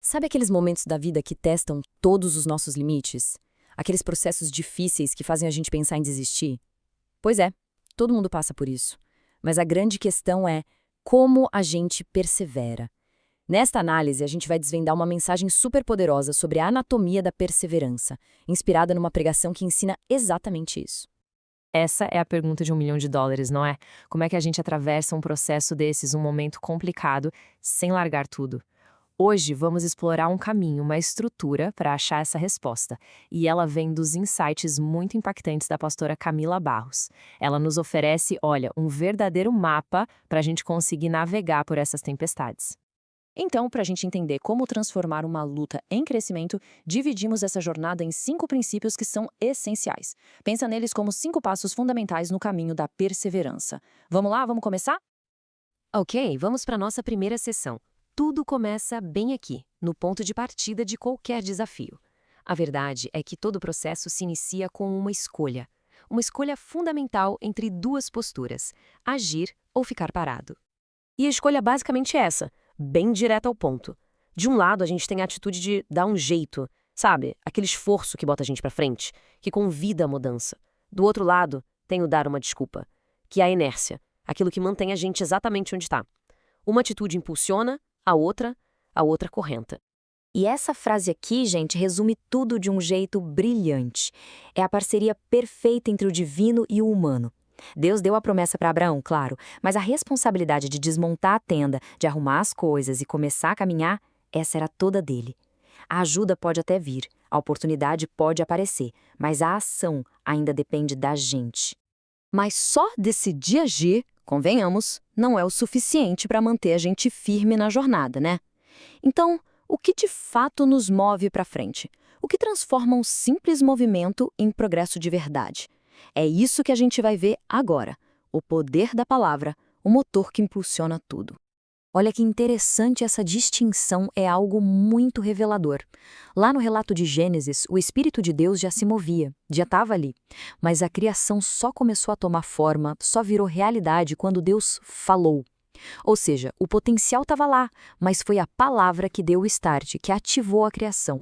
Sabe aqueles momentos da vida que testam todos os nossos limites? Aqueles processos difíceis que fazem a gente pensar em desistir? Pois é, todo mundo passa por isso. Mas a grande questão é como a gente persevera. Nesta análise, a gente vai desvendar uma mensagem super poderosa sobre a anatomia da perseverança, inspirada numa pregação que ensina exatamente isso. Essa é a pergunta de US$ 1 milhão, não é? Como é que a gente atravessa um processo desses, um momento complicado, sem largar tudo? Hoje vamos explorar um caminho, uma estrutura para achar essa resposta. E ela vem dos insights muito impactantes da pastora Camila Barros. Ela nos oferece, olha, um verdadeiro mapa para a gente conseguir navegar por essas tempestades. Então, para a gente entender como transformar uma luta em crescimento, dividimos essa jornada em 5 princípios que são essenciais. Pensa neles como 5 passos fundamentais no caminho da perseverança. Vamos lá, vamos começar? Ok, vamos para nossa primeira sessão. Tudo começa bem aqui, no ponto de partida de qualquer desafio. A verdade é que todo processo se inicia com uma escolha. Uma escolha fundamental entre duas posturas: agir ou ficar parado. E a escolha basicamente é essa, bem direta ao ponto. De um lado, a gente tem a atitude de dar um jeito, sabe? Aquele esforço que bota a gente para frente, que convida a mudança. Do outro lado, tem o dar uma desculpa, que é a inércia, aquilo que mantém a gente exatamente onde está. Uma atitude impulsiona, a outra correnta. E essa frase aqui, gente, resume tudo de um jeito brilhante. É a parceria perfeita entre o divino e o humano. Deus deu a promessa para Abraão, claro, mas a responsabilidade de desmontar a tenda, de arrumar as coisas e começar a caminhar, essa era toda dele. A ajuda pode até vir, a oportunidade pode aparecer, mas a ação ainda depende da gente. Mas só decidir agir, convenhamos, não é o suficiente para manter a gente firme na jornada, né? Então, o que de fato nos move para frente? O que transforma um simples movimento em progresso de verdade? É isso que a gente vai ver agora. O poder da palavra, o motor que impulsiona tudo. Olha que interessante, essa distinção é algo muito revelador. Lá no relato de Gênesis, o Espírito de Deus já se movia, já estava ali. Mas a criação só começou a tomar forma, só virou realidade quando Deus falou. Ou seja, o potencial estava lá, mas foi a palavra que deu o start, que ativou a criação.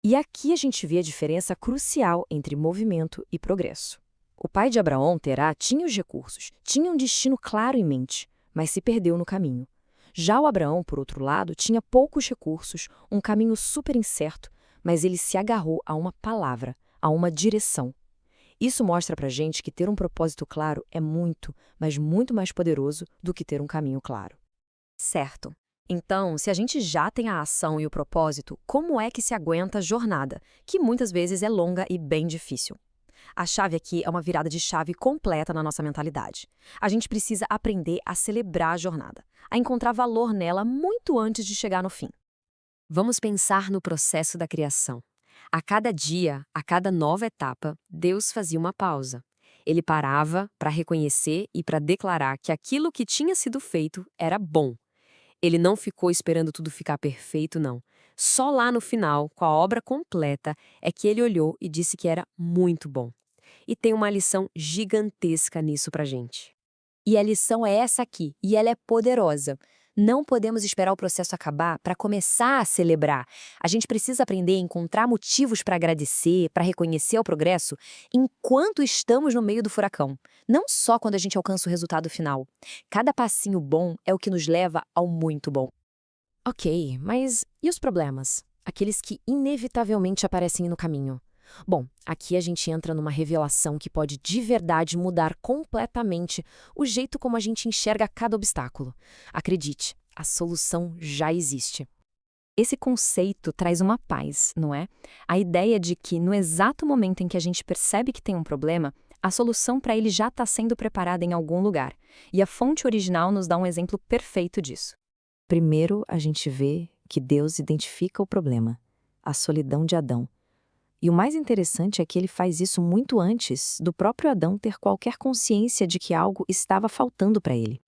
E aqui a gente vê a diferença crucial entre movimento e progresso. O pai de Abraão, Terá, tinha os recursos, tinha um destino claro em mente, mas se perdeu no caminho. Já o Abraão, por outro lado, tinha poucos recursos, um caminho super incerto, mas ele se agarrou a uma palavra, a uma direção. Isso mostra pra gente que ter um propósito claro é muito, mas muito mais poderoso do que ter um caminho claro. Certo. Então, se a gente já tem a ação e o propósito, como é que se aguenta a jornada, que muitas vezes é longa e bem difícil? A chave aqui é uma virada de chave completa na nossa mentalidade. A gente precisa aprender a celebrar a jornada, a encontrar valor nela muito antes de chegar no fim. Vamos pensar no processo da criação. A cada dia, a cada nova etapa, Deus fazia uma pausa. Ele parava para reconhecer e para declarar que aquilo que tinha sido feito era bom. Ele não ficou esperando tudo ficar perfeito, não. Só lá no final, com a obra completa, é que ele olhou e disse que era muito bom. E tem uma lição gigantesca nisso pra gente. E a lição é essa aqui, e ela é poderosa. Não podemos esperar o processo acabar para começar a celebrar. A gente precisa aprender a encontrar motivos para agradecer, para reconhecer o progresso, enquanto estamos no meio do furacão. Não só quando a gente alcança o resultado final. Cada passinho bom é o que nos leva ao muito bom. Ok, mas e os problemas? Aqueles que inevitavelmente aparecem no caminho. Bom, aqui a gente entra numa revelação que pode de verdade mudar completamente o jeito como a gente enxerga cada obstáculo. Acredite, a solução já existe. Esse conceito traz uma paz, não é? A ideia de que no exato momento em que a gente percebe que tem um problema, a solução para ele já está sendo preparada em algum lugar. E a fonte original nos dá um exemplo perfeito disso. Primeiro, a gente vê que Deus identifica o problema, a solidão de Adão. E o mais interessante é que ele faz isso muito antes do próprio Adão ter qualquer consciência de que algo estava faltando para ele.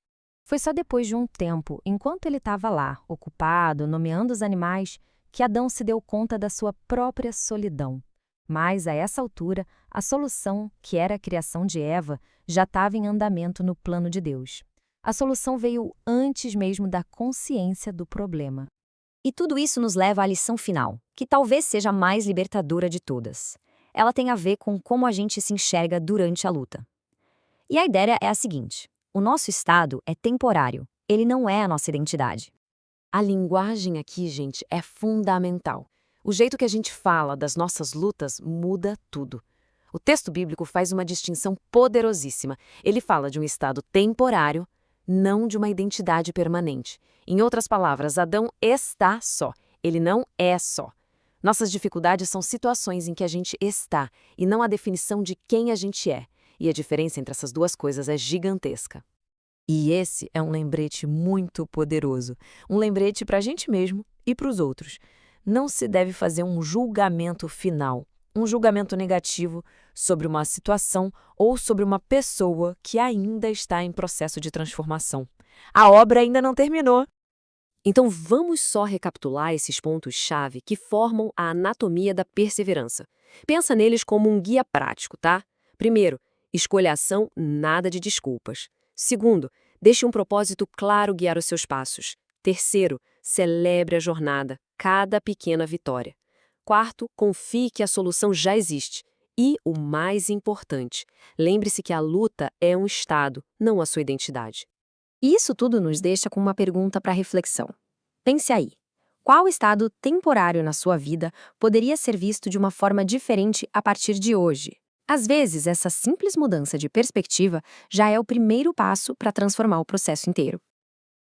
Foi só depois de um tempo, enquanto ele estava lá, ocupado, nomeando os animais, que Adão se deu conta da sua própria solidão. Mas, a essa altura, a solução, que era a criação de Eva, já estava em andamento no plano de Deus. A solução veio antes mesmo da consciência do problema. E tudo isso nos leva à lição final, que talvez seja a mais libertadora de todas. Ela tem a ver com como a gente se enxerga durante a luta. E a ideia é a seguinte: o nosso estado é temporário, ele não é a nossa identidade. A linguagem aqui, gente, é fundamental. O jeito que a gente fala das nossas lutas muda tudo. O texto bíblico faz uma distinção poderosíssima. Ele fala de um estado temporário, não de uma identidade permanente. Em outras palavras, Adão está só, ele não é só. Nossas dificuldades são situações em que a gente está, e não a definição de quem a gente é. E a diferença entre essas duas coisas é gigantesca. E esse é um lembrete muito poderoso. Um lembrete para a gente mesmo e para os outros. Não se deve fazer um julgamento final, um julgamento negativo sobre uma situação ou sobre uma pessoa que ainda está em processo de transformação. A obra ainda não terminou. Então vamos só recapitular esses pontos-chave que formam a anatomia da perseverança. Pensa neles como um guia prático, tá? Primeiro, escolha a ação, nada de desculpas. Segundo, deixe um propósito claro guiar os seus passos. Terceiro, celebre a jornada, cada pequena vitória. Quarto, confie que a solução já existe. E, o mais importante, lembre-se que a luta é um estado, não a sua identidade. E isso tudo nos deixa com uma pergunta para reflexão. Pense aí, qual estado temporário na sua vida poderia ser visto de uma forma diferente a partir de hoje? Às vezes, essa simples mudança de perspectiva já é o primeiro passo para transformar o processo inteiro.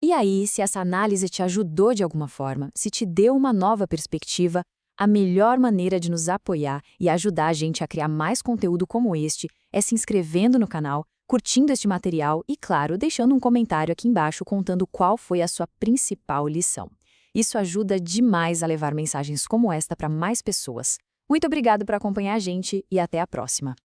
E aí, se essa análise te ajudou de alguma forma, se te deu uma nova perspectiva, a melhor maneira de nos apoiar e ajudar a gente a criar mais conteúdo como este é se inscrevendo no canal, curtindo este material e, claro, deixando um comentário aqui embaixo contando qual foi a sua principal lição. Isso ajuda demais a levar mensagens como esta para mais pessoas. Muito obrigado por acompanhar a gente e até a próxima.